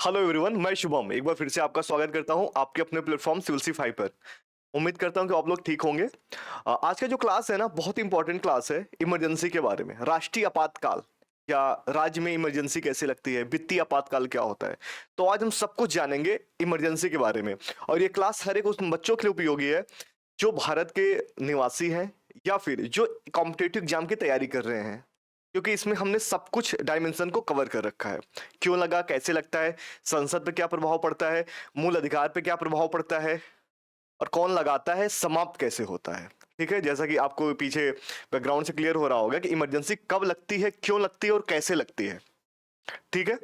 Hello everyone, मैं शुभम एक बार फिर से आपका स्वागत करता हूं आपके अपने प्लेटफॉर्म सिवल्सीफाई पर। उम्मीद करता हूं कि आप लोग ठीक होंगे। आज का जो क्लास है ना, बहुत इंपॉर्टेंट क्लास है इमरजेंसी के बारे में। राष्ट्रीय आपातकाल या राज्य में इमरजेंसी कैसे लगती है, वित्तीय आपातकाल क्या होता है। तो आज हम सब कुछ जानेंगे इमरजेंसी के बारे में। और ये क्लास हर एक उस बच्चों के लिए उपयोगी है जो भारत के निवासी हैं या फिर जो कॉम्पिटेटिव एग्जाम की तैयारी कर रहे हैं, क्योंकि इसमें हमने सब कुछ डायमेंशन को कवर कर रखा है। क्यों लगा, कैसे लगता है, संसद पे क्या प्रभाव पड़ता है, मूल अधिकार पे क्या प्रभाव पड़ता है, और कौन लगाता है, समाप्त कैसे होता है। ठीक है, जैसा कि आपको पीछे बैकग्राउंड से क्लियर हो रहा होगा कि इमरजेंसी कब लगती है, क्यों लगती है और कैसे लगती है। ठीक है,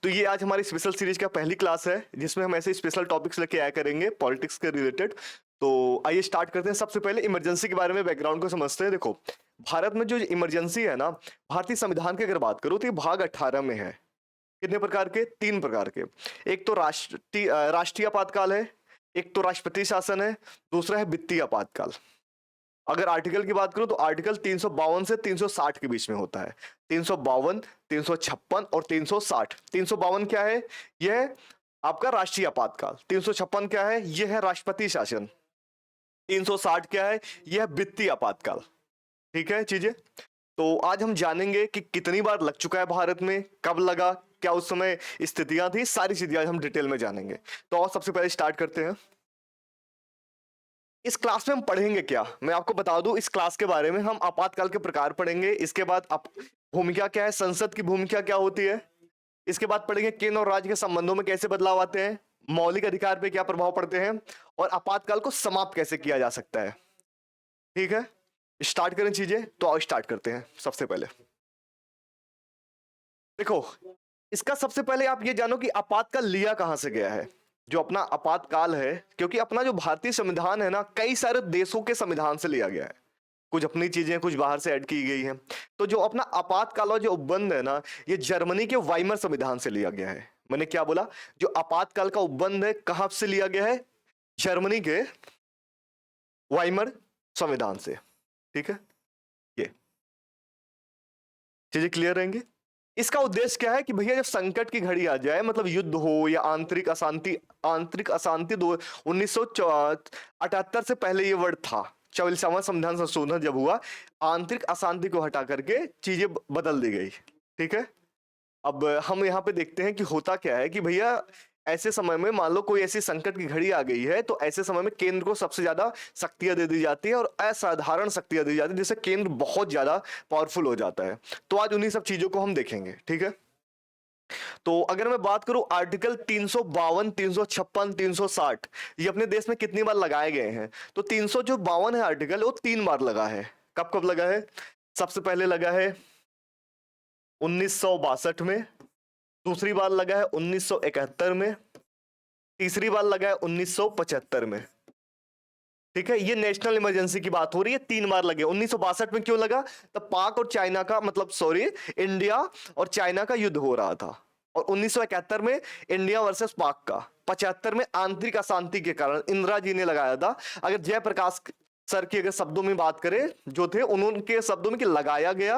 तो ये आज हमारी स्पेशल सीरीज का पहली क्लास है जिसमें हम ऐसे स्पेशल टॉपिक्स लेके आया करेंगे पॉलिटिक्स के रिलेटेड। तो आइए स्टार्ट करते हैं। सबसे पहले इमरजेंसी के बारे में बैकग्राउंड को समझते हैं। देखो, भारत में जो इमरजेंसी है ना, भारतीय संविधान की अगर बात करूं तो ये भाग 18 में है। कितने प्रकार के? 3 प्रकार के। एक तो राष्ट्रीय आपातकाल है, एक तो राष्ट्रपति शासन है, दूसरा है वित्तीय आपातकाल। अगर आर्टिकल की बात करूं तो आर्टिकल 352 से 360 के बीच में होता है। 352, 356 और 360। 352 क्या है? यह आपका राष्ट्रीय आपातकाल। 356 क्या है? यह है राष्ट्रपति शासन। 360 क्या है? यह वित्तीय आपातकाल। ठीक है चीजें। तो आज हम जानेंगे कि कितनी बार लग चुका है भारत में, कब लगा, क्या उस समय स्थितियां थी, सारी चीजें आज हम डिटेल में जानेंगे। तो और सबसे पहले स्टार्ट करते हैं। इस क्लास में हम पढ़ेंगे क्या, मैं आपको बता दूं इस क्लास के बारे में। हम आपातकाल के प्रकार पढ़ेंगे, इसके बाद भूमिका क्या है, संसद की भूमिका क्या होती है, इसके बाद पढ़ेंगे केंद्र और राज्य के संबंधों में कैसे बदलाव आते हैं, मौलिक अधिकार पे क्या प्रभाव पड़ते हैं, और आपातकाल को समाप्त कैसे किया जा सकता है। ठीक है, स्टार्ट करें चीजें। तो आओ स्टार्ट करते हैं। सबसे पहले देखो, इसका सबसे पहले आप ये जानो कि आपातकाल लिया कहां से गया है। जो अपना आपातकाल है, क्योंकि अपना जो भारतीय संविधान है ना, कई सारे देशों के संविधान से लिया गया है। कुछ अपनी चीजें, कुछ बाहर से ऐड की गई हैं। तो जो अपना आपातकाल और जो उपबंध है ना, ये जर्मनी के वाइमर संविधान से लिया गया है। मैंने क्या बोला? जो आपातकाल का उपबंध है कहां से लिया गया है? जर्मनी के वाइमर संविधान से। ठीक है, ये चीजें क्लियर रहेंगे। इसका उद्देश्य क्या है कि भैया जब संकट की घड़ी आ जाए, मतलब युद्ध हो या आंतरिक अशांति, 1978 से पहले ये वर्ड था। 44वां संविधान संशोधन जब हुआ, आंतरिक अशांति को हटा करके चीजें बदल दी गई। ठीक है, अब हम यहाँ पे देखते हैं कि होता क्या है कि भैया ऐसे समय में मान लो कोई ऐसी संकट की घड़ी आ गई है, तो ऐसे समय में केंद्र को सबसे ज्यादा शक्तियां दे दी जाती है और असाधारण शक्तियां दी जाती है, जिससे केंद्र बहुत ज्यादा पावरफुल हो जाता है। तो आज उन्हीं सब चीजों को हम देखेंगे। ठीक है, तो अगर मैं बात करूं आर्टिकल 352, 356, 360, ये अपने देश में कितनी बार लगाए गए हैं, तो 352 है आर्टिकल, वो 3 बार लगा है। कब कब लगा है? सबसे पहले लगा है 1962 में, दूसरी बार लगा है 1971 में, तीसरी बार लगा है 1975 में। ठीक है, ये नेशनल इमरजेंसी की बात हो रही है। 3 बार लगे। 1962 में क्यों लगा? तब पाक और चाइना का, मतलब सॉरी, इंडिया और चाइना का युद्ध हो रहा था। और 1971 में इंडिया वर्सेस पाक का। 75 में आंतरिक अशांति के कारण इंदिरा जी ने लगाया था। अगर जयप्रकाश सर की अगर शब्दों में बात करें, जो थे उनके शब्दों में कि लगाया गया,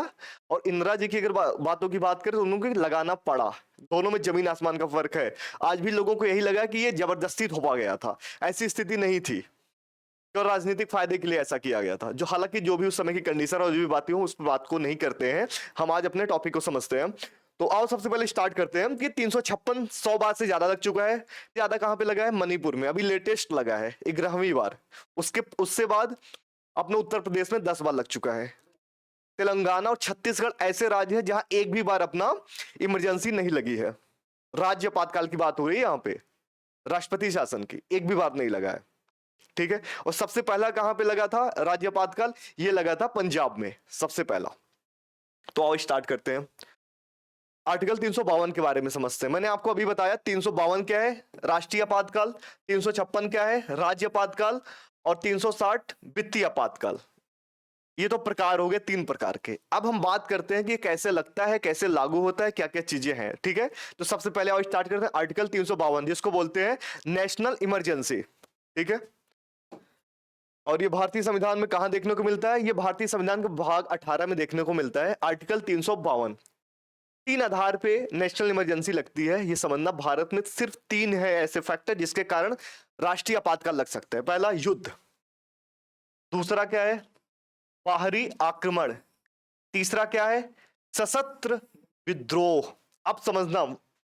और इंदिरा जी की अगर बातों की बात करें तो उनको लगाना पड़ा। दोनों में जमीन आसमान का फर्क है। आज भी लोगों को यही लगा कि ये जबरदस्ती थोपा गया था, ऐसी स्थिति नहीं थी। और राजनीतिक फायदे के लिए ऐसा किया गया था, जो हालांकि जो भी उस समय की कंडीशन और जो भी बातें हो उस बात को नहीं करते हैं। हम आज अपने टॉपिक को समझते हैं। तो आओ सबसे पहले स्टार्ट करते हैं कि 356 100 बार से ज्यादा लग चुका है। ज्यादा कहां पे लगा है? मणिपुर में। अभी लेटेस्ट लगा है 11वीं बार। उससे बाद अपने उत्तर प्रदेश में 10 बार लग चुका है। तेलंगाना और छत्तीसगढ़ ऐसे राज्य हैं जहां एक भी बार अपना इमरजेंसी नहीं लगी है। राज्य आपातकाल की बात हो रही है यहाँ पे, राष्ट्रपति शासन की एक भी बार नहीं लगा है। ठीक है, और सबसे पहला कहां पे लगा था राज्य आपातकाल? ये लगा था पंजाब में सबसे पहला। तो आओ स्टार्ट करते हैं। आर्टिकल 352 के बारे में समझते हैं। मैंने आपको अभी बताया 352 क्या है, राष्ट्रीय आपातकाल, 356 क्या है, राज्य आपातकाल, और 360 वित्तीय आपातकाल। ये तो प्रकार हो गए 3 प्रकार के। अब हम बात करते हैं कि ये कैसे लगता है, कैसे लागू होता है, क्या क्या चीजें हैं। ठीक है, तो सबसे पहले आओ स्टार्ट करते हैं आर्टिकल 352, जिसको बोलते हैं नेशनल इमरजेंसी। ठीक है, और ये भारतीय संविधान में कहां देखने को मिलता है? ये भारतीय संविधान के भाग 18 में देखने को मिलता है, आर्टिकल 352। तीन आधार पे नेशनल इमरजेंसी लगती है, ये समझना। भारत में सिर्फ तीन है ऐसे फैक्टर जिसके कारण राष्ट्रीय आपातकाल लग सकता है। पहला युद्ध, दूसरा क्या है बाहरी आक्रमण, तीसरा क्या है सशस्त्र विद्रोह। अब समझना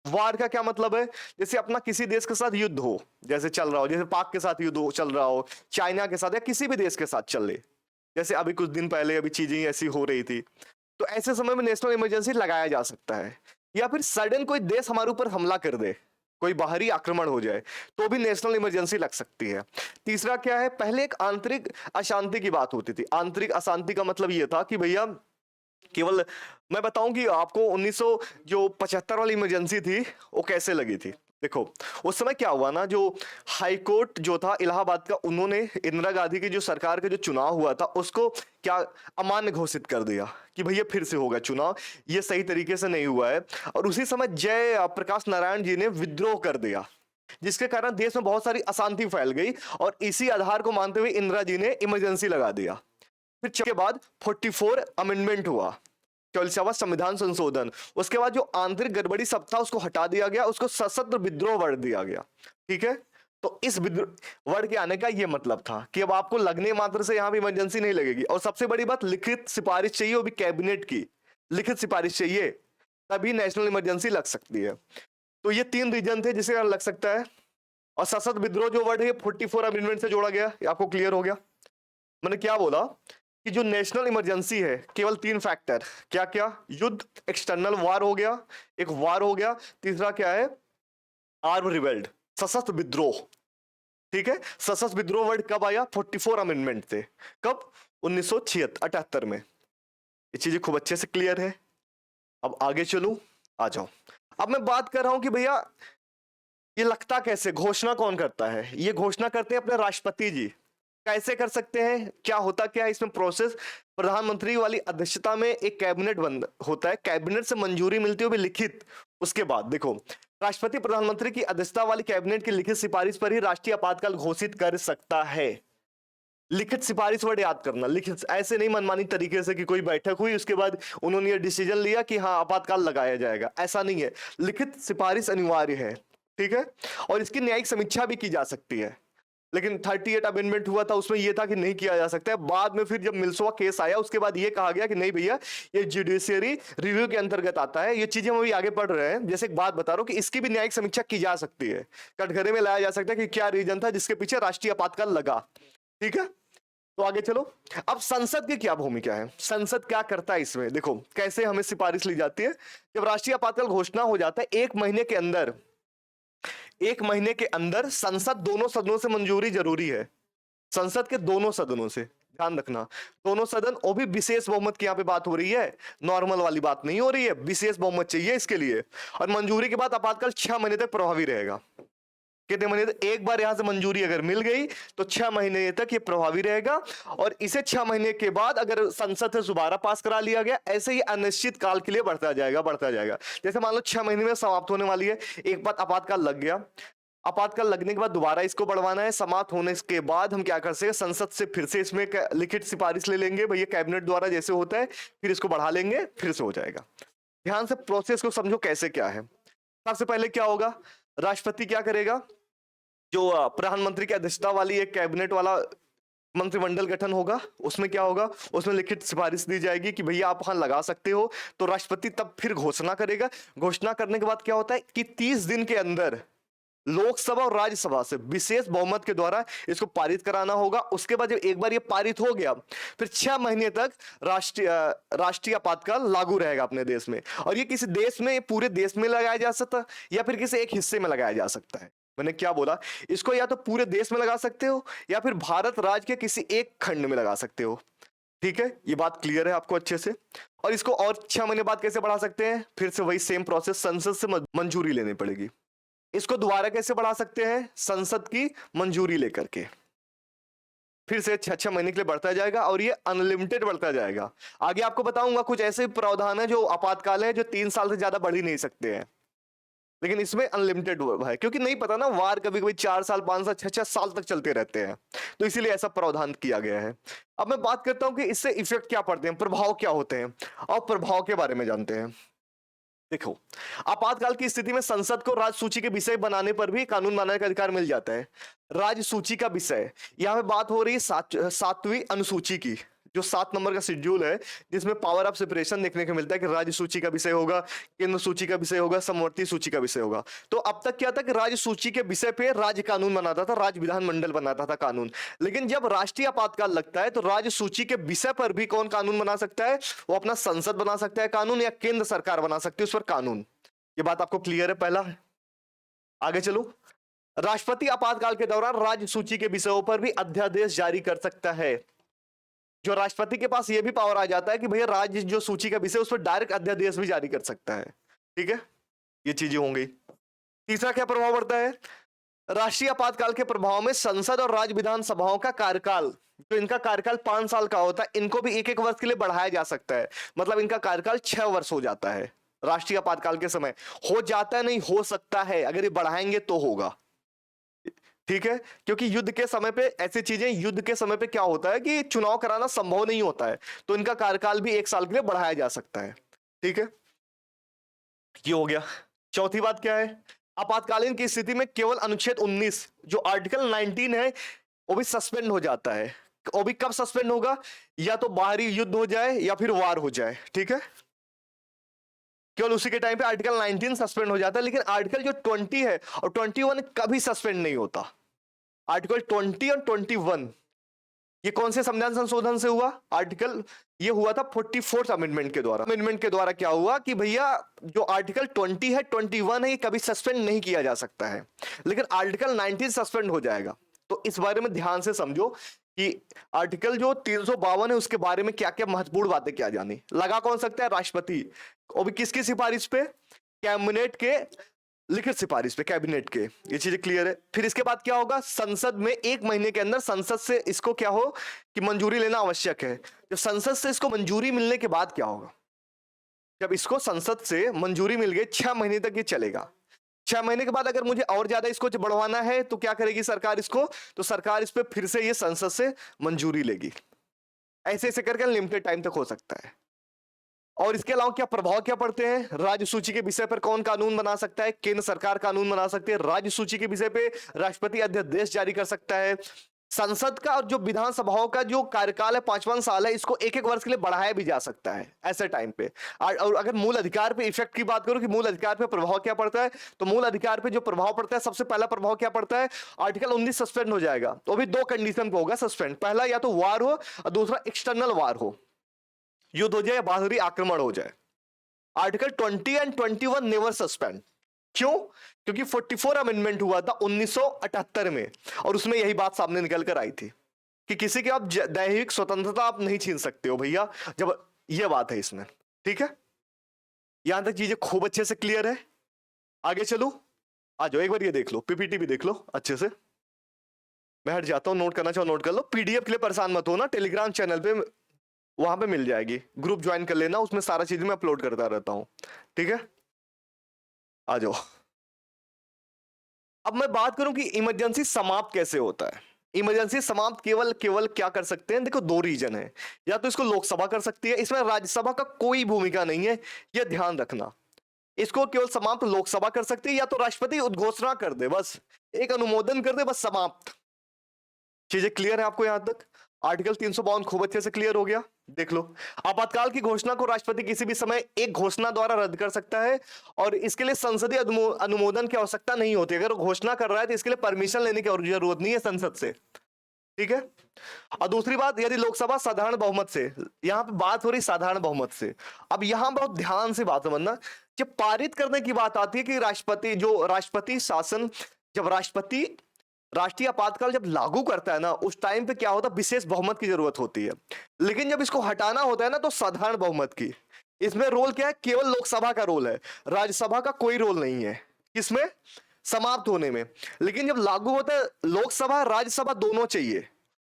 वार का क्या मतलब है, जैसे अपना किसी देश के साथ युद्ध हो, जैसे चल रहा हो, जैसे पाक के साथ युद्ध चल रहा हो, चाइना के साथ या किसी भी देश के साथ चले, जैसे अभी कुछ दिन पहले अभी चीजें ऐसी हो रही थी, तो ऐसे समय में नेशनल इमरजेंसी लगाया जा सकता है। या फिर सडन कोई देश हमारे ऊपर हमला कर दे, कोई बाहरी आक्रमण हो जाए, तो भी नेशनल इमरजेंसी लग सकती है। तीसरा क्या है, पहले एक आंतरिक अशांति की बात होती थी। आंतरिक अशांति का मतलब यह था कि भैया केवल मैं बताऊं कि आपको 1975 वाली इमरजेंसी थी वो कैसे लगी थी। देखो उस समय क्या हुआ ना, जो हाई कोर्ट जो था इलाहाबाद का, उन्होंने इंदिरा गांधी की जो सरकार का जो चुनाव हुआ था उसको क्या अमान्य घोषित कर दिया कि भैया फिर से होगा चुनाव, ये सही तरीके से नहीं हुआ है। और उसी समय जय प्रकाश नारायण जी ने विद्रोह कर दिया, जिसके कारण देश में बहुत सारी अशांति फैल गई, और इसी आधार को मानते हुए इंदिरा जी ने इमरजेंसी लगा दिया। फिर के बाद 44 अमेंडमेंट हुआ, 44वां संविधान संशोधन। उसके बाद जो आंतरिक गड़बड़ी सब था उसको हटा दिया गया, उसको सशस्त्र विद्रोह वर्ड दिया गया। ठीक है, तो इस विद्रोह वर्ड के आने का यह मतलब था कि अब आपको लगने मात्र से यहां भी इमरजेंसी नहीं लगेगी। और सबसे बड़ी बात, लिखित सिफारिश चाहिए, वो भी कैबिनेट की लिखित सिफारिश चाहिए, तभी नेशनल इमरजेंसी लग सकती है। तो ये तीन रीजन थे जिसे लग सकता है। और सशस्त्र विद्रोह जो वर्ड है 44 अमेंडमेंट से जोड़ा गया, आपको क्लियर हो गया। मैंने क्या बोला कि जो नेशनल इमरजेंसी है केवल तीन फैक्टर, क्या क्या, युद्ध, एक्सटर्नल वार हो गया, एक वार हो गया, तीसरा क्या है आर्म रिवेल्ड, सशस्त्र विद्रोह। ठीक है, सशस्त्र विद्रोह वर्ड कब आया, 44 अमेंडमेंट थे, कब 1978 में। ये चीजें खूब अच्छे से क्लियर है। अब आगे चलूं, आ जाओ। अब मैं बात कर रहा हूं कि भैया ये लगता कैसे, घोषणा कौन करता है, ये घोषणा करते हैं अपने राष्ट्रपति जी। कैसे कर सकते हैं, क्या होता क्या है इसमें प्रोसेस, प्रधानमंत्री वाली अध्यक्षता में एक कैबिनेट बन होता है, कैबिनेट से मंजूरी मिलती है भी लिखित। उसके बाद देखो, राष्ट्रपति प्रधानमंत्री की अध्यक्षता वाली कैबिनेट की लिखित सिफारिश पर ही राष्ट्रीय आपातकाल घोषित कर सकता है। लिखित सिफारिश वर्ड याद करना, लिखित, ऐसे नहीं मनमानी तरीके से कि कोई बैठक हुई उसके बाद उन्होंने ये डिसीजन लिया कि हाँ आपातकाल लगाया जाएगा, ऐसा नहीं है। लिखित सिफारिश अनिवार्य है। ठीक है, और इसकी न्यायिक समीक्षा भी की जा सकती है। लेकिन 38 अमेंडमेंट हुआ था उसमें यह था कि नहीं किया जा सकता है। बाद में फिर जब मिल्सोवा केस आया उसके बाद यह कहा गया कि नहीं भैया ये जुडिशियरी रिव्यू के अंतर्गत आता है। ये चीजें हम अभी आगे पढ़ रहे हैं। जैसे एक बात बता रहा हूं कि इसकी भी न्यायिक समीक्षा की जा सकती है, कटघरे में लाया जा सकता है कि क्या रीजन था जिसके पीछे राष्ट्रीय आपातकाल लगा। ठीक है, तो आगे चलो। अब संसद की क्या भूमिका है, संसद क्या करता है इसमें, देखो कैसे हमें सिफारिश ली जाती है। जब राष्ट्रीय आपातकाल घोषणा हो जाता है, एक महीने के अंदर संसद दोनों सदनों से मंजूरी जरूरी है। संसद के दोनों सदनों से, ध्यान रखना, दोनों सदन, वो भी विशेष बहुमत की यहां पे बात हो रही है, नॉर्मल वाली बात नहीं हो रही है, विशेष बहुमत चाहिए इसके लिए। और मंजूरी के बाद आपातकाल 6 महीने तक प्रभावी रहेगा। कितने महीने, एक बार यहां से मंजूरी अगर मिल गई तो 6 महीने तक ये प्रभावी रहेगा। और इसे 6 महीने के बाद अगर संसद से दोबारा पास करा लिया गया, ऐसे ही अनिश्चित काल के लिए बढ़ता जाएगा। जैसे मान लो 6 महीने में समाप्त होने वाली है, एक बार आपातकाल लग गया, आपातकाल लगने के बाद दोबारा इसको बढ़वाना है, समाप्त होने के बाद हम क्या कर सकते हैं, संसद से फिर से इसमें लिखित सिफारिश ले लेंगे भैया, कैबिनेट द्वारा जैसे होता है, फिर इसको बढ़ा लेंगे, फिर से हो जाएगा। ध्यान से प्रोसेस को समझो कैसे क्या है। सबसे पहले क्या होगा, राष्ट्रपति क्या करेगा, जो प्रधानमंत्री की अध्यक्षता वाली एक कैबिनेट वाला मंत्रिमंडल गठन होगा, उसमें क्या होगा, उसमें लिखित सिफारिश दी जाएगी कि भैया आप वहां लगा सकते हो। तो राष्ट्रपति तब फिर घोषणा करेगा। घोषणा करने के बाद क्या होता है कि 30 दिन के अंदर लोकसभा और राज्यसभा से विशेष बहुमत के द्वारा इसको पारित कराना होगा। उसके बाद जब एक बार ये पारित हो गया, फिर 6 महीने तक राष्ट्रीय आपातकाल लागू रहेगा अपने देश में। और ये किसी देश में, पूरे देश में लगाया जा सकता या फिर किसी एक हिस्से में लगाया जा सकता है। मैंने क्या बोला, इसको या तो पूरे देश में लगा सकते हो या फिर भारत राज्य के किसी एक खंड में लगा सकते हो। ठीक है, ये बात क्लियर है आपको अच्छे से। और इसको और 6 महीने बाद कैसे बढ़ा सकते हैं, फिर से वही सेम प्रोसेस, संसद से मंजूरी लेनी पड़ेगी। इसको दोबारा कैसे बढ़ा सकते हैं, संसद की मंजूरी लेकर के, फिर से 6 महीने के लिए बढ़ता जाएगा और ये अनलिमिटेड बढ़ता जाएगा। आगे आपको बताऊंगा कुछ ऐसे प्रावधान है जो आपातकाल है, जो 3 साल से ज्यादा बढ़ ही नहीं सकते हैं, लेकिन इसमें अनलिमिटेड है, क्योंकि नहीं पता ना, वार कभी कभी 4 साल 5 साल 6 साल तक चलते रहते हैं, तो इसीलिए ऐसा प्रावधान किया गया है। अब मैं बात करता हूं कि इससे इफेक्ट क्या पड़ते हैं, प्रभाव क्या होते हैं, और प्रभाव के बारे में जानते हैं। देखो, आपातकाल की स्थिति में संसद को राज्य सूची के विषय बनाने पर भी कानून बनाने का अधिकार मिल जाता है। राज्य सूची का विषय, यहाँ पे बात हो रही है सातवीं अनुसूची की, जो 7 नंबर का शेड्यूल है, जिसमें पावर ऑफ सेपरेशन देखने को मिलता है कि राज्य सूची का विषय होगा, केंद्र सूची का विषय होगा, समवर्ती सूची का विषय होगा। तो अब तक क्या था कि राज्य सूची के विषय पे राज्य कानून बनाता था, राज्य विधानमंडल बनाता था कानून। लेकिन जब राष्ट्रीय आपातकाल लगता है तो राज्य सूची के विषय पर भी कौन कानून बना सकता है? वो अपना संसद बना सकता है कानून, या केंद्र सरकार बना सकती है उस पर कानून। ये बात आपको क्लियर है? पहला, आगे चलो। राष्ट्रपति आपातकाल के दौरान राज्य सूची के विषयों पर भी अध्यादेश जारी कर सकता है। जो राष्ट्रपति के पास यह भी पावर आ जाता है कि भैया राज्य जो सूची का विषय उस पर डायरेक्ट अध्यादेश भी जारी कर सकता है। ठीक है, ये चीजें होंगी। तीसरा क्या प्रभाव पड़ता है? राष्ट्रीय आपातकाल के प्रभाव में संसद और राज्य विधानसभाओं का कार्यकाल, जो इनका कार्यकाल 5 साल का होता है, इनको भी 1-1 वर्ष के लिए बढ़ाया जा सकता है। मतलब इनका कार्यकाल 6 वर्ष हो जाता है राष्ट्रीय आपातकाल के समय। हो जाता है नहीं, हो सकता है, अगर ये बढ़ाएंगे तो होगा। ठीक है, क्योंकि युद्ध के समय पे ऐसी चीजें, युद्ध के समय पे क्या होता है कि चुनाव कराना संभव नहीं होता है, तो इनका कार्यकाल भी 1 साल के लिए बढ़ाया जा सकता है। ठीक है, ये हो गया। चौथी बात क्या है? आपातकालीन की स्थिति में केवल अनुच्छेद 19 जो आर्टिकल 19 है वो भी सस्पेंड हो जाता है। वो भी कब सस्पेंड होगा? या तो बाहरी युद्ध हो जाए या फिर वार हो जाए। ठीक है, केवल उसी के टाइम पे आर्टिकल 19 सस्पेंड हो जाता है। लेकिन आर्टिकल जो 20 है और 21 कभी सस्पेंड नहीं होता। आर्टिकल 20 और 21 ये कौन से संविधान संशोधन से हुआ? आर्टिकल ये हुआ था 44th अमेंडमेंट के द्वारा। अमेंडमेंट के द्वारा क्या हुआ कि भैया जो आर्टिकल 20 है, 21 है, ये कभी सस्पेंड नहीं किया जा सकता है, लेकिन आर्टिकल 19 सस्पेंड हो जाएगा। तो इस बारे में ध्यान से समझो कि आर्टिकल जो 352 है उसके बारे में क्या क्या महत्वपूर्ण बातें क्या जानी। लगा कौन सकता है? राष्ट्रपति। और भी किसकी सिफारिश पे? कैबिनेट के लिखित सिफारिश पे, कैबिनेट के। ये चीजें क्लियर है। फिर इसके बाद क्या होगा? संसद में 1 महीने के अंदर संसद से इसको क्या हो कि मंजूरी लेना आवश्यक है। जब संसद से इसको मंजूरी मिलने के बाद क्या होगा? जब इसको संसद से मंजूरी मिल गई, 6 महीने तक ये चलेगा। 6 महीने के बाद अगर मुझे और ज्यादा इसको बढ़वाना है तो क्या करेगी सरकार इसको? तो सरकार इस पे फिर से ये संसद से मंजूरी लेगी। ऐसे ऐसे करके लिमिटेड टाइम तक हो सकता है। और इसके अलावा क्या प्रभाव क्या पड़ते हैं? राज्य सूची के विषय पर कौन कानून बना सकता है? केंद्र सरकार कानून बना सकती है। राज्य सूची के विषय पे राष्ट्रपति अध्यादेश जारी कर सकता है। संसद का और जो विधानसभाओं का जो कार्यकाल है 5 साल है, इसको 1-1 वर्ष के लिए बढ़ाया भी जा सकता है ऐसे टाइम पे। और अगर मूल अधिकार पे इफेक्ट की बात करूं कि मूल अधिकार पे प्रभाव क्या पड़ता है, तो मूल अधिकार पे जो प्रभाव पड़ता है, सबसे पहला प्रभाव क्या पड़ता है? आर्टिकल 19 सस्पेंड हो जाएगा। तो भी 2 कंडीशन पे होगा सस्पेंड। पहला या तो वार हो और दूसरा एक्सटर्नल वार हो, युद्ध हो जाए या बाहरी आक्रमण हो जाए। Article 20 and 21 never suspend. क्यों? क्योंकि 44 अमेंडमेंट हुआ था 1978 में, और उसमें यही बात सामने निकल कर आई थी कि किसी की आप दैहिक स्वतंत्रता आप नहीं छीन सकते हो भैया, जब यह बात है इसमें। ठीक है, यहां तक चीजें खूब अच्छे से क्लियर है। आगे चलो, आ जाओ एक बार ये देख लो, पीपीटी भी देख लो अच्छे से। मैं हट जाता हूं, नोट करना चाहो नोट कर लो। पीडीएफ के लिए परेशान मत हो ना, टेलीग्राम चैनल पे वहां पे मिल जाएगी, ग्रुप ज्वाइन कर लेना, उसमें सारा चीज मैं अपलोड करता रहता हूं। ठीक है, आ जाओ। अब मैं बात करूं कि इमरजेंसी समाप्त कैसे होता है। इमरजेंसी समाप्त केवल केवल क्या कर सकते हैं? देखो 2 रीजन है, या तो इसको लोकसभा कर सकती है, इसमें राज्यसभा का कोई भूमिका नहीं है, यह ध्यान रखना। इसको केवल समाप्त लोकसभा कर सकती है, या तो राष्ट्रपति उद्घोषणा कर दे, बस एक अनुमोदन कर दे, बस समाप्त। चीजें क्लियर है आपको यहां तक? आर्टिकल 352 खूब अच्छे से क्लियर हो गया। देख लो, आपातकाल की घोषणा को राष्ट्रपति किसी भी समय एक घोषणा द्वारा रद्द कर सकता है, और इसके लिए संसदीय अनुमोदन की आवश्यकता नहीं होती। अगर वो घोषणा कर रहा है तो इसके लिए परमिशन लेने की जरूरत नहीं है संसद से। ठीक है, और दूसरी बात, यदि लोकसभा साधारण बहुमत से, यहां पे बात हो रही साधारण बहुमत से। अब यहां बहुत ध्यान से बात समझना, जब पारित करने की बात आती है कि राष्ट्रपति शासन, जब राष्ट्रपति राष्ट्रीय आपातकाल जब लागू करता है ना, उस टाइम पे क्या होता है? विशेष बहुमत की जरूरत होती है। लेकिन जब इसको हटाना होता है ना, तो साधारण बहुमत की। इसमें रोल क्या है? केवल लोकसभा का रोल है, राज्यसभा का कोई रोल नहीं है किसमें? समाप्त होने में। लेकिन जब लागू होता है, लोकसभा राज्यसभा दोनों चाहिए,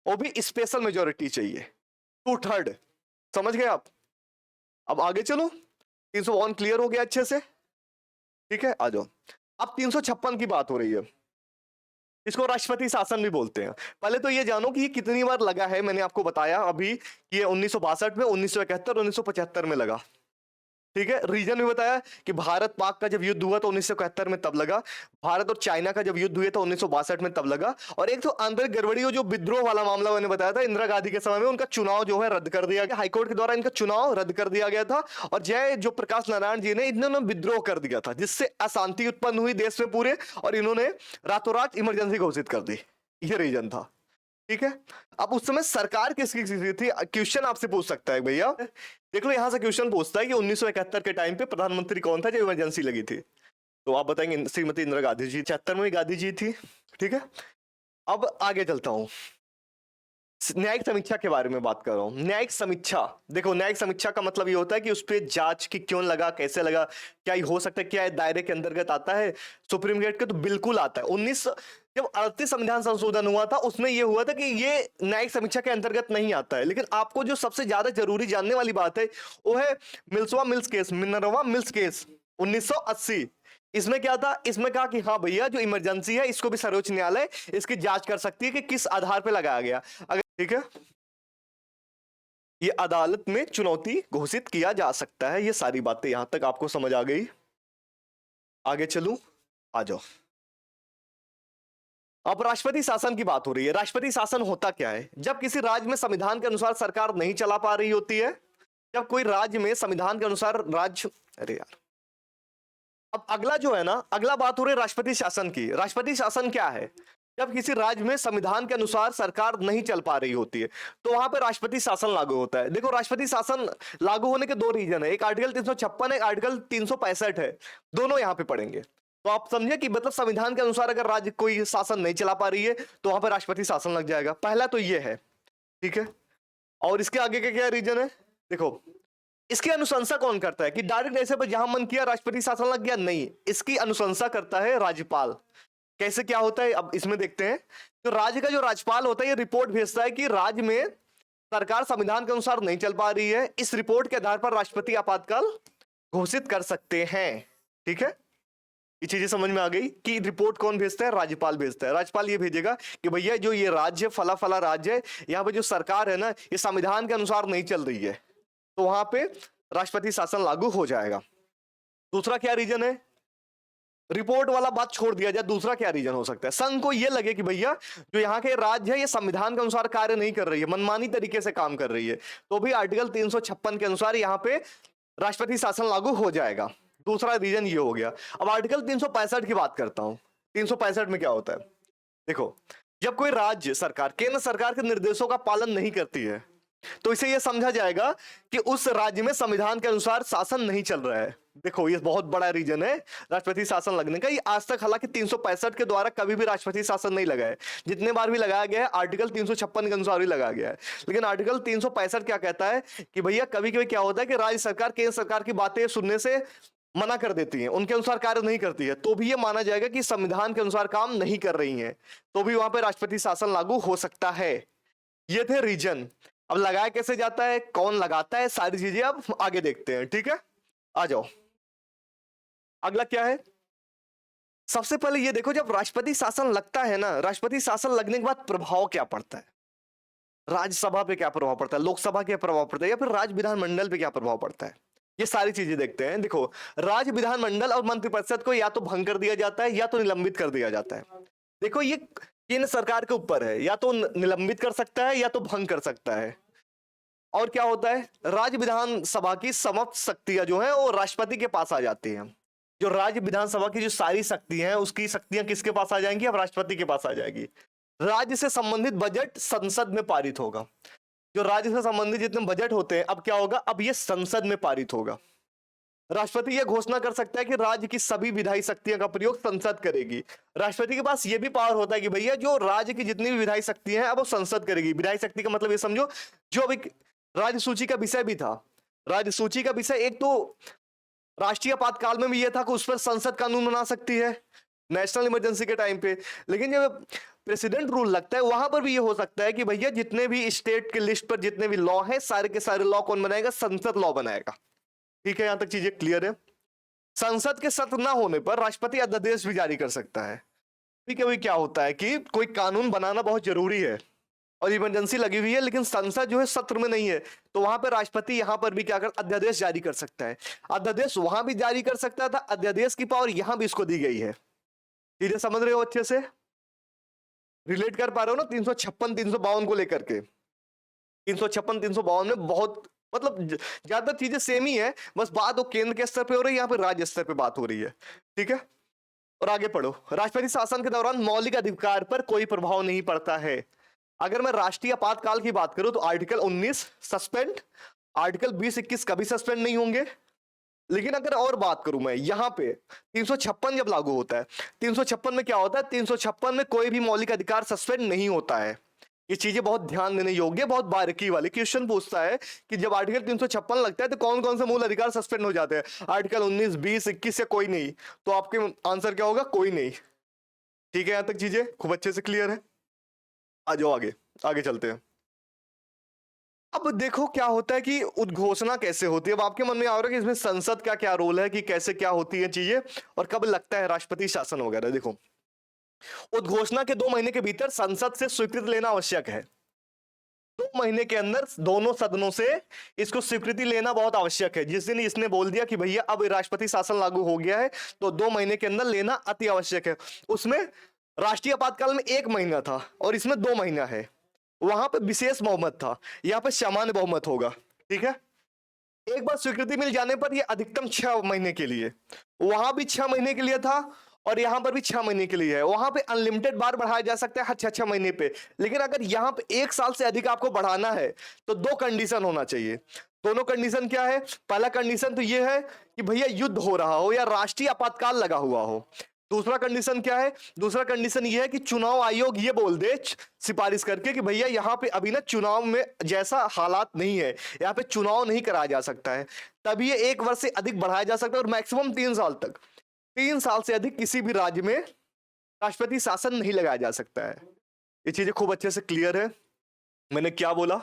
वो भी स्पेशल मेजोरिटी चाहिए, 2/3। समझ गए आप? अब आगे चलो, 301 क्लियर हो गया अच्छे से। ठीक है, आ जाओ। अब 356 की बात हो रही है, इसको राष्ट्रपति शासन भी बोलते हैं। पहले तो ये जानो कि ये कितनी बार लगा है। मैंने आपको बताया अभी कि ये 1962 में, 1971, 1975 में लगा। ठीक है, रीजन भी बताया कि भारत पाक का जब युद्ध हुआ तो 1971 में तब लगा, भारत और चाइना का जब युद्ध हुआ तो 1962 में तब लगा, और एक तो आंतरिक गड़बड़ी जो विद्रोह वाला मामला मैंने बताया था, इंदिरा गांधी के समय में उनका चुनाव जो है रद्द कर दिया गया, हाईकोर्ट के द्वारा इनका चुनाव रद्द कर दिया गया था, और जय जो प्रकाश नारायण जी ने इन्होंने विद्रोह कर दिया था, जिससे अशांति उत्पन्न हुई देश में पूरे, और इन्होंने रातों रात इमरजेंसी घोषित कर दी। ये रीजन था। ठीक है, अब उस समय सरकार किसकी थी, क्वेश्चन आपसे पूछ सकता है भैया, देख लो यहां से क्वेश्चन पूछता है कि 1971 के टाइम पे प्रधानमंत्री कौन था जब इमरजेंसी लगी थी, तो आप बताएंगे श्रीमती इंदिरा गांधी जी, 76 में गांधी जी थी। ठीक है, अब आगे चलता हूं, न्यायिक समीक्षा के बारे में बात कर रहा हूं। न्यायिक समीक्षा, देखो न्यायिक समीक्षा का मतलब ये होता है कि उस पर जांच की क्यों लगा, कैसे लगा, क्या ये हो सकता है, क्या दायरे के अंतर्गत आता है सुप्रीम कोर्ट के, तो बिल्कुल आता है। जब 38 संविधान संशोधन हुआ था उसमें यह हुआ था कि ये न्यायिक समीक्षा के अंतर्गत नहीं आता है, लेकिन आपको जो सबसे ज्यादा जरूरी जानने वाली बात है वो है मिनर्वा मिल्स केस 1980। इसमें क्या था, इसमें कहा कि हाँ भैया जो इमरजेंसी है इसको भी सर्वोच्च न्यायालय इसकी जांच कर सकती है कि किस आधार पर लगाया गया। अगर ठीक है, ये अदालत में चुनौती घोषित किया जा सकता है। ये सारी बातें यहां तक आपको समझ आ गई, आगे चलूं, आ जाओ। अब राष्ट्रपति शासन की बात हो रही है। राष्ट्रपति शासन होता क्या है, जब किसी राज्य में संविधान के अनुसार सरकार नहीं चला पा रही होती है, जब कोई राज्य में संविधान के अनुसार राज्य, अरे यार, अब अगला जो है ना, अगला बात हो रही है राष्ट्रपति शासन की। राष्ट्रपति शासन क्या है, जब किसी राज्य में संविधान के अनुसार सरकार नहीं चल पा रही होती है तो वहां पर राष्ट्रपति शासन लागू होता है। देखो राष्ट्रपति शासन लागू होने के दो रीजन है, एक आर्टिकल 356 है, आर्टिकल 365 है, दोनों यहां पे पढ़ेंगे। तो आप समझे कि मतलब संविधान के अनुसार अगर राज्य कोई शासन नहीं चला पा रही है तो वहां पर राष्ट्रपति शासन लग जाएगा। पहला तो ये है, ठीक है। और इसके आगे का क्या रीजन है, देखो इसकी अनुशंसा कौन करता है कि डायरेक्ट ऐसे पर जहां मन किया राष्ट्रपति शासन लग गया, नहीं, इसकी अनुशंसा करता है राज्यपाल। कैसे क्या होता है अब इसमें देखते हैं। तो राज्य का जो राज्यपाल होता है ये रिपोर्ट भेजता है कि राज्य में सरकार संविधान के अनुसार नहीं चल पा रही है, इस रिपोर्ट के आधार पर राष्ट्रपति आपातकाल घोषित कर सकते हैं। ठीक है, ये चीजें समझ में आ गई कि रिपोर्ट कौन भेजता है, राज्यपाल भेजता है। राज्यपाल ये भेजेगा कि भैया जो ये राज्य फला फला राज्य है, यहाँ पे जो सरकार है ना ये संविधान के अनुसार नहीं चल रही है, तो वहां पे राष्ट्रपति शासन लागू हो जाएगा। दूसरा क्या रीजन है, रिपोर्ट वाला बात छोड़ दिया जाए, दूसरा क्या रीजन हो सकता है, संघ को यह लगे कि भैया जो यहाँ के राज्य है ये संविधान के अनुसार कार्य नहीं कर रही है, मनमानी तरीके से काम कर रही है, तो भी आर्टिकल 356 के अनुसार यहाँ पे राष्ट्रपति शासन लागू हो जाएगा। दूसरा रीजन ये हो गया। अब आर्टिकल 365 की बात करता हूं। 365 में क्या होता है, देखो जब कोई राज्य सरकार केंद्र सरकार के निर्देशों का पालन नहीं करती है तो इसे यह समझा जाएगा कि उस राज्य में संविधान के अनुसार शासन नहीं चल रहा है। देखो ये बहुत बड़ा रीजन है राष्ट्रपति शासन लगने का। ये आज तक हालांकि 365 के द्वारा कभी भी राष्ट्रपति शासन नहीं लगा है, जितने बार भी लगाया गया है आर्टिकल 356 के अनुसार ही लगाया गया है। लेकिन आर्टिकल 365 क्या कहता है कि भैया कभी कभी क्या होता है कि राज्य सरकार केंद्र सरकार की बातें सुनने से मना कर देती है, उनके अनुसार कार्य नहीं करती है, तो भी ये माना जाएगा कि संविधान के अनुसार काम नहीं कर रही है, तो भी वहां पर राष्ट्रपति शासन लागू हो सकता है। ये थे रीजन। अब लगाया कैसे जाता है, कौन लगाता है, सारी चीजें अब आगे देखते हैं। ठीक है, आ जाओ। अगला क्या है, सबसे पहले ये देखो जब राष्ट्रपति शासन लगता है ना, राष्ट्रपति शासन लगने के बाद प्रभाव क्या पड़ता है, राज्यसभा पे क्या प्रभाव पड़ता है, लोकसभा क्या प्रभाव पड़ता है, या फिर राज्य विधानमंडल पे क्या प्रभाव पड़ता है, ये सारी चीजें देखते हैं। देखो राज्य विधानमंडल और मंत्रिपरिषद को या तो भंग कर दिया जाता है या तो निलंबित कर दिया जाता है। देखो ये केंद्र सरकार के ऊपर है, या तो निलंबित कर सकता है या तो भंग कर सकता है। और क्या होता है, राज्य विधानसभा की समस्त शक्तियां जो है वो राष्ट्रपति के पास आ जाती हैं। जो राज्य विधानसभा की जो सारी शक्तियां हैं उसकी शक्तियां किसके पास आ जाएंगी, अब राष्ट्रपति के पास आ जाएगी। राज्य से संबंधित बजट संसद में पारित होगा। जो राज्य से संबंधित जितने बजट होते हैं अब क्या होगा, अब ये संसद में पारित होगा। राष्ट्रपति यह घोषणा कर सकता है कि राज्य की सभी विधायी शक्तियों का प्रयोग संसद करेगी। राष्ट्रपति के पास यह भी पावर होता है कि भैया जो राज्य की जितनी भी विधायी शक्तियां हैं अब वो संसद करेगी। विधायी शक्ति का मतलब ये समझो, जो अभी राज्य सूची का विषय भी था, राज्य सूची का विषय एक तो राष्ट्रीय आपातकाल में भी यह था कि उस पर संसद कानून बना सकती है नेशनल इमरजेंसी के टाइम पे, लेकिन जब प्रेसिडेंट रूल लगता है वहां पर भी ये हो सकता है कि भैया जितने भी स्टेट के लिस्ट पर जितने भी लॉ है सारे के सारे लॉ कौन बनाएगा, संसद लॉ बनाएगा। ठीक है, यहां तक चीजें क्लियर है। संसद के सत्र ना होने पर राष्ट्रपति अध्यादेश भी जारी कर सकता है। ठीक है, वही क्या होता है कि कोई कानून बनाना बहुत जरूरी है, और इमरजेंसी लगी हुई है, लेकिन संसद जो है सत्र में नहीं है, तो वहां पर राष्ट्रपति यहां पर भी क्या कर अध्यादेश जारी कर सकता है। अध्यादेश वहां भी जारी कर सकता था, अध्यादेश की पावर यहां भी इसको दी गई है। चीजें समझ रहे हो अच्छे से, रिलेट कर पा रहे हो ना 356 352 को लेकर के। 356 352 में बहुत मतलब ज्यादा चीजें सेम ही है, बस बात वो केंद्र के स्तर पे हो रही है, यहाँ पे राज्य स्तर पे बात हो रही है। ठीक है, और आगे पढ़ो। राष्ट्रपति शासन के दौरान मौलिक अधिकार पर कोई प्रभाव नहीं पड़ता है। अगर मैं राष्ट्रीय आपातकाल की बात करूं तो आर्टिकल 19 सस्पेंड, आर्टिकल 20-21 कभी सस्पेंड नहीं होंगे। लेकिन अगर और बात करूं मैं यहां पे 356 जब लागू होता है, 356 में क्या होता है, 356 में कोई भी मौलिक अधिकार सस्पेंड नहीं होता है। ये चीजें बहुत ध्यान देने योग्य, बहुत बारीकी वाली। क्वेश्चन पूछता है कि जब आर्टिकल 356 लगता है तो कौन कौन से मूल अधिकार सस्पेंड हो जाते हैं, आर्टिकल 19 20 21 या कोई नहीं, तो आपके आंसर क्या होगा, कोई नहीं। ठीक है, यहां तक चीजें खूब अच्छे से क्लियर है। आ जाओ आगे, आगे चलते हैं। अब देखो क्या होता है कि उद्घोषणा कैसे होती है। अब आपके मन में आ रहा है कि इसमें संसद का क्या रोल है, कि कैसे क्या होती है चीजें, और कब लगता है राष्ट्रपति शासन वगैरह। देखो, उद्घोषणा के 2 महीने के भीतर संसद से स्वीकृति लेना आवश्यक है। 2 महीने के अंदर दोनों सदनों से इसको स्वीकृति लेना बहुत आवश्यक है। जिस दिन इसने बोल दिया कि भैया अब राष्ट्रपति शासन लागू हो गया है, तो 2 महीने के अंदर लेना अति आवश्यक है। उसमें राष्ट्रीय आपातकाल में 1 महीना था और इसमें 2 महीना है। वहां पे विशेष बहुमत था, यहाँ पे सामान्य बहुमत होगा। ठीक है, एक बार स्वीकृति मिल जाने पर यह अधिकतम 6 महीने के लिए, वहां भी 6 महीने के लिए था और यहां पर भी 6 महीने के लिए है। वहां पे अनलिमिटेड बार बढ़ाया जा सकता है हर 6 महीने पे, लेकिन अगर यहां पे 1 साल से अधिक आपको बढ़ाना है तो 2 कंडीशन होना चाहिए। दोनों कंडीशन क्या है, पहला कंडीशन तो यह है कि भैया युद्ध हो रहा हो या राष्ट्रीय आपातकाल लगा हुआ हो। दूसरा कंडीशन क्या है, दूसरा कंडीशन यह है कि चुनाव आयोग ये बोल दे सिफारिश करके कि भैया यहाँ पे अभी ना चुनाव में जैसा हालात नहीं है, यहाँ पे चुनाव नहीं कराया जा सकता है, तभी ये 1 वर्ष से अधिक बढ़ाया जा सकता है और मैक्सिमम 3 साल तक। 3 साल से अधिक किसी भी राज्य में राष्ट्रपति शासन नहीं लगाया जा सकता है। ये चीजें खूब अच्छे से क्लियर है। मैंने क्या बोला,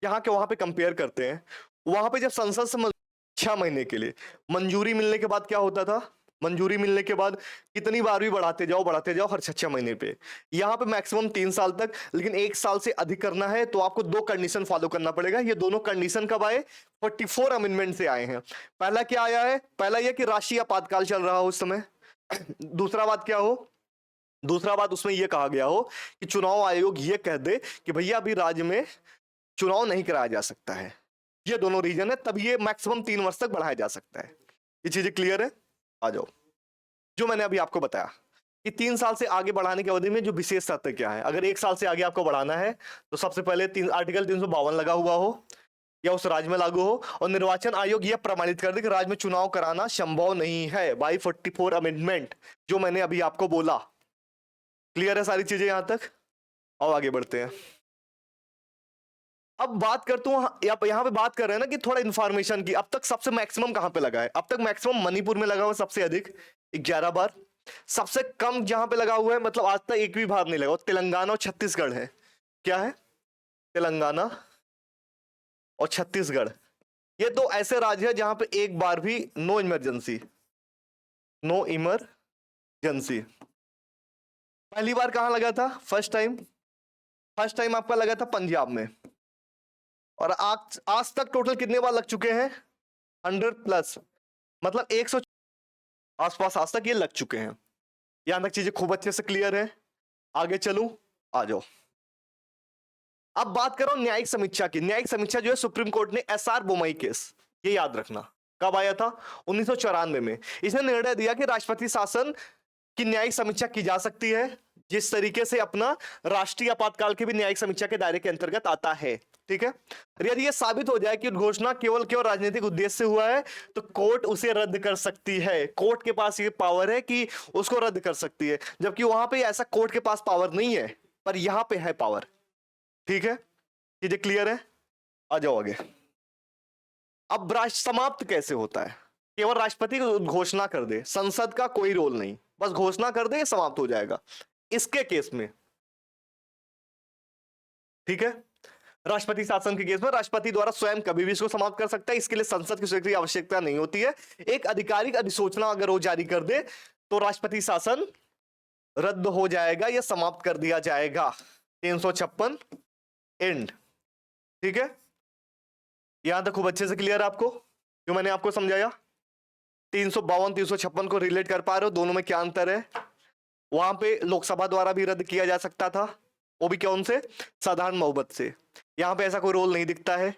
यहाँ के वहां पे कंपेयर करते हैं। वहां पे जब संसद से 6 महीने के लिए मंजूरी मिलने के बाद क्या होता था, मंजूरी मिलने के बाद कितनी बार भी बढ़ाते जाओ हर 6 महीने पे। यहाँ पे मैक्सिमम 3 साल तक, लेकिन 1 साल से अधिक करना है तो आपको 2 कंडीशन फॉलो करना पड़ेगा। ये दोनों कंडीशन कब आए, 44 अमेंडमेंट से आए हैं। पहला क्या आया है, पहला यह कि राष्ट्रीय आपातकाल चल रहा हो उस समय। दूसरा बात क्या हो, दूसरा बात उसमें यह कहा गया हो कि चुनाव आयोग ये कह दे कि भैया अभी राज्य में चुनाव नहीं कराया जा सकता है। ये दोनों रीजन है, तब ये मैक्सिमम 3 वर्ष तक बढ़ाया जा सकता है। ये चीजें क्लियर है। आ जाओ, जो मैंने अभी आपको बताया कि 3 साल से आगे बढ़ाने की अवधि में जो विशेष शर्तें क्या है। अगर 1 साल से आगे आपको बढ़ाना है तो सबसे पहले आर्टिकल 352 लगा हुआ हो या उस राज्य में लागू हो, और निर्वाचन आयोग यह प्रमाणित कर दे कि राज्य में चुनाव कराना संभव नहीं है बाई 44 अमेंडमेंट, जो मैंने अभी आपको बोला। क्लियर है सारी चीजें यहां तक। और आगे बढ़ते हैं। अब बात करता हूं, यहाँ पे बात कर रहे हैं ना कि थोड़ा इंफॉर्मेशन की। अब तक सबसे मैक्सिमम कहां पे लगा है, अब तक मैक्सिमम मणिपुर में लगा हुआ सबसे अधिक 11 बार। सबसे कम जहां पे लगा हुआ है, मतलब आज तक एक भी बार नहीं लगा, तेलंगाना और छत्तीसगढ़ है। क्या है, तेलंगाना और छत्तीसगढ़, ये 2 ऐसे राज्य है जहां पे एक बार भी नो इमरजेंसी, नो इमरजेंसी। पहली बार कहां लगा था, फर्स्ट टाइम आपका लगा था पंजाब में। और आज तक टोटल कितने बार लग चुके हैं, 100+, मतलब 100 आसपास आज तक ये लग चुके हैं। यहां तक चीजें खूब अच्छे से क्लियर है। आगे चलूं, आ जाओ। अब बात करो न्यायिक समीक्षा की। न्यायिक समीक्षा जो है, सुप्रीम कोर्ट ने SR बोमई केस, ये याद रखना, कब आया था, 1994 में। इसने निर्णय दिया कि राष्ट्रपति शासन की न्यायिक समीक्षा की जा सकती है, जिस तरीके से अपना राष्ट्रीय आपातकाल के भी न्यायिक समीक्षा के दायरे के अंतर्गत आता है। ठीक है, यदि यह साबित हो जाए कि उद्घोषणा केवल राजनीतिक उद्देश्य से हुआ है तो कोर्ट उसे रद्द कर सकती है। कोर्ट के पास ये पावर है कि उसको रद्द कर सकती है, जबकि वहां पे ऐसा कोर्ट के पास पावर नहीं है, पर यहां पे है पावर। ठीक है, चीजें क्लियर है। आ जाओ आगे। अब राष्ट्र समाप्त कैसे होता है, केवल राष्ट्रपति घोषणा कर दे, संसद का कोई रोल नहीं, बस घोषणा कर दे समाप्त हो जाएगा इसके केस में। ठीक है, राष्ट्रपति शासन के केस में राष्ट्रपति द्वारा स्वयं कभी भी इसको समाप्त कर सकता है, इसके लिए संसद की स्वीकृति की आवश्यकता नहीं होती है। एक आधिकारिक अधिसूचना अगर वो जारी कर दे तो राष्ट्रपति शासन रद्द हो जाएगा या समाप्त कर दिया जाएगा। 356 एंड। ठीक है, यहां तक खूब अच्छे से क्लियर है आपको जो मैंने आपको समझाया? 352 356 को रिलेट कर पा रहे हो? दोनों में क्या अंतर है? वहां पे लोकसभा द्वारा भी रद्द किया जा सकता था, वो भी कौन से? साधारण बहुमत से। यहां पे ऐसा कोई रोल नहीं दिखता है।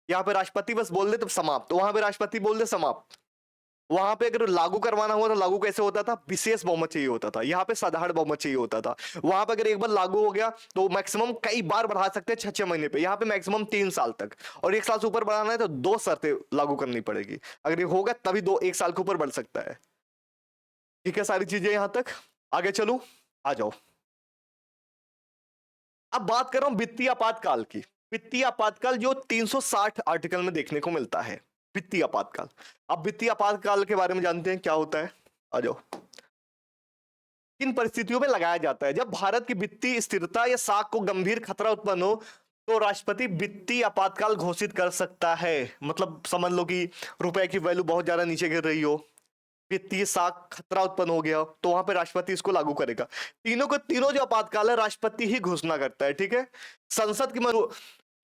यहां पे राष्ट्रपति बस बोल दे तो समाप्त, वहां पे राष्ट्रपति बोल दे समाप्त। वहां पे अगर लागू करवाना हुआ तो लागू कैसे होता था? विशेष बहुमत चाहिए होता था, यहाँ पे साधारण बहुमत चाहिए होता था। वहां पे अगर एक बार लागू हो गया तो मैक्सिमम कई बार बढ़ा सकते हैं, 6-6 महीने पे। यहाँ पे मैक्सिमम 3 साल तक, और 1 साल से ऊपर बढ़ाना है तो 2 शर्तें लागू करनी पड़ेगी। अगर ये होगा तभी 1 साल के ऊपर बढ़ सकता है। ठीक है, सारी चीजें यहां तक। आगे चलूं, आ जाओ। अब बात कर रहा हूं वित्तीय आपातकाल की। वित्तीय आपातकाल जो 360 आर्टिकल में देखने को मिलता है, वित्तीय आपातकाल। अब वित्तीय आपातकाल के बारे में जानते हैं क्या होता है? आ जाओ। किन परिस्थितियों में लगाया जाता है? जब भारत की वित्तीय स्थिरता या साख को गंभीर खतरा उत्पन्न हो तो राष्ट्रपति वित्तीय आपातकाल घोषित कर सकता है। मतलब समझ लो कि रुपए की वैल्यू बहुत ज्यादा नीचे गिर रही हो, वित्तीय साख खतरा उत्पन्न हो गया, तो वहां पे राष्ट्रपति इसको लागू करेगा। तीनों को तीनों जो आपातकाल है राष्ट्रपति ही घोषणा करता है। ठीक है, संसद की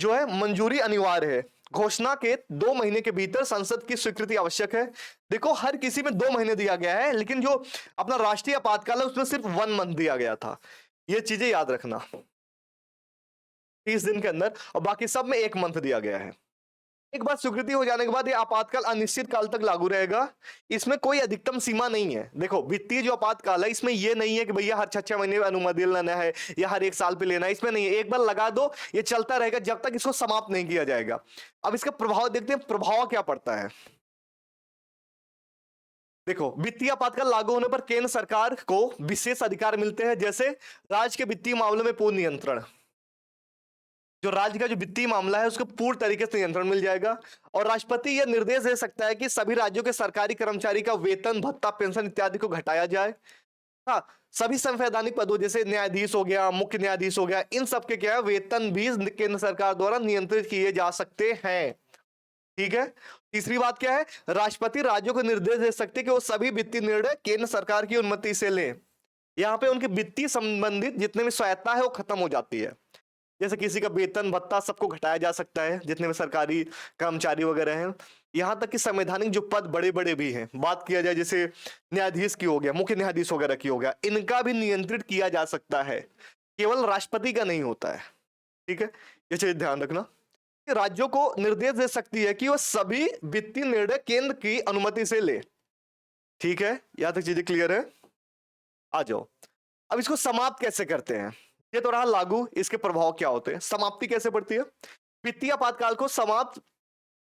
जो है मंजूरी अनिवार्य है। घोषणा के 2 महीने के भीतर संसद की स्वीकृति आवश्यक है। देखो हर किसी में 2 महीने दिया गया है, लेकिन जो अपना राष्ट्रीय आपातकाल है उसमें सिर्फ 1 मंथ दिया गया था। ये चीजें याद रखना, 30 दिन के अंदर, और बाकी सब में 1 मंथ दिया गया है। एक बार स्वीकृति हो जाने के बाद ये आपातकाल अनिश्चित काल तक लागू रहेगा। इसमें कोई अधिकतम सीमा नहीं है। देखो वित्तीय जो आपातकाल है इसमें ये नहीं है कि भैया हर 6-6 महीने में अनुमति लेना है या हर 1 साल पे लेना है, इसमें नहीं है। एक बार लगा दो, ये चलता रहेगा जब तक इसको समाप्त नहीं किया जाएगा। अब इसका प्रभाव देखते हैं, प्रभाव क्या पड़ता है। देखो वित्तीय आपातकाल लागू होने पर केंद्र सरकार को विशेष अधिकार मिलते हैं, जैसे राज्य के वित्तीय मामलों में पूर्ण नियंत्रण। जो राज्य का जो वित्तीय मामला है उसको पूर्ण तरीके से नियंत्रण मिल जाएगा। और राष्ट्रपति यह निर्देश दे सकता है कि सभी राज्यों के सरकारी कर्मचारी का वेतन, भत्ता, पेंशन इत्यादि को घटाया जाए। हाँ, सभी संवैधानिक पदों जैसे न्यायाधीश हो गया, मुख्य न्यायाधीश हो गया, इन सब के क्या है वेतन भी केंद्र सरकार द्वारा नियंत्रित किए जा सकते हैं। ठीक है, तीसरी बात क्या है? राष्ट्रपति राज्यों को निर्देश दे सकते हैं कि वो सभी वित्तीय निर्णय केंद्र सरकार की अनुमति से लें। यहाँ पे उनके वित्तीय संबंधित जितने भी स्वायत्ता है वो खत्म हो जाती है। जैसे किसी का वेतन भत्ता सबको घटाया जा सकता है, जितने भी सरकारी कर्मचारी वगैरह हैं। यहां तक कि संवैधानिक जो पद बड़े बड़े भी हैं, बात किया जाए जैसे न्यायाधीश की हो गया, मुख्य न्यायाधीश वगैरह की हो गया, इनका भी नियंत्रित किया जा सकता है, केवल राष्ट्रपति का नहीं होता है। ठीक है, ये चीज ध्यान रखना। राज्यों को निर्देश दे सकती है कि वो सभी वित्तीय निर्णय केंद्र की अनुमति से ले। ठीक है, यहां तक चीजें क्लियर है? आ जाओ। अब इसको समाप्त कैसे करते हैं? ये तो रहा लागू, इसके प्रभाव क्या होते हैं, समाप्ति कैसे पड़ती है? वित्तीय आपातकाल को समाप्त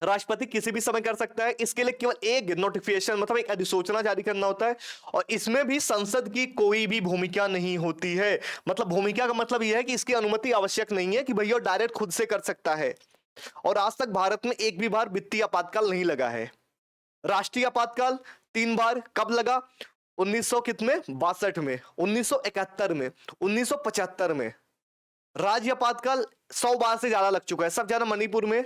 राष्ट्रपति किसी भी समय कर सकता है। इसके लिए केवल एक नोटिफिकेशन मतलब एक अधिसूचना जारी करना होता है, और इसमें भी संसद की कोई भी भूमिका नहीं होती है। मतलब भूमिका का मतलब यह है कि इसकी अनुमति आवश्यक नहीं है, कि भैया डायरेक्ट खुद से कर सकता है। और आज तक भारत में एक भी बार वित्तीय आपातकाल नहीं लगा है। राष्ट्रीय आपातकाल 3 बार, कब लगा? 1900 कितने 62 में, 1971 में, 1975 में। राज्य आपातकाल 100 बार से ज्यादा लग चुका है। सब ज्यादा मणिपुर में,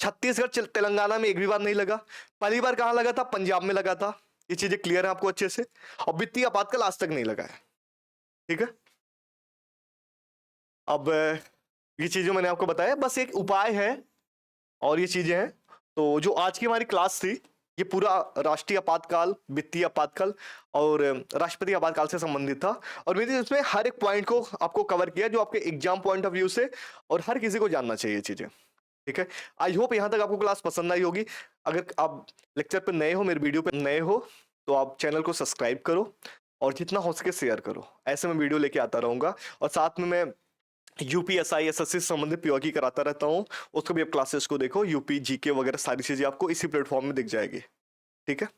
छत्तीसगढ़, तेलंगाना में एक भी बार नहीं लगा। पहली बार कहां लगा था? पंजाब में लगा था। ये चीजें क्लियर है आपको अच्छे से? और वित्तीय आपातकाल आज तक नहीं लगा है। ठीक है, अब ये चीजें मैंने आपको बताया, बस एक उपाय है और ये चीजें हैं। तो जो आज की हमारी क्लास थी ये पूरा राष्ट्रीय आपातकाल, वित्तीय आपातकाल और राष्ट्रपति आपातकाल से संबंधित था। और मैंने इसमें हर एक पॉइंट को आपको कवर किया जो आपके एग्जाम पॉइंट ऑफ व्यू से और हर किसी को जानना चाहिए चीजें। ठीक है, आई होप यहां तक आपको क्लास पसंद आई होगी। अगर आप लेक्चर पे नए हो, मेरे वीडियो पे नए हो, तो आप चैनल को सब्सक्राइब करो और जितना हो सके शेयर करो। ऐसे मैं वीडियो लेके आता रहूंगा। और साथ में मैं यूपीएसआई एसएससी से संबंधित पीओकी कराता रहता हूँ, उसको भी आप क्लासेस को देखो। यूपी जीके वगैरह सारी चीजें आपको इसी प्लेटफॉर्म में दिख जाएगी। ठीक है।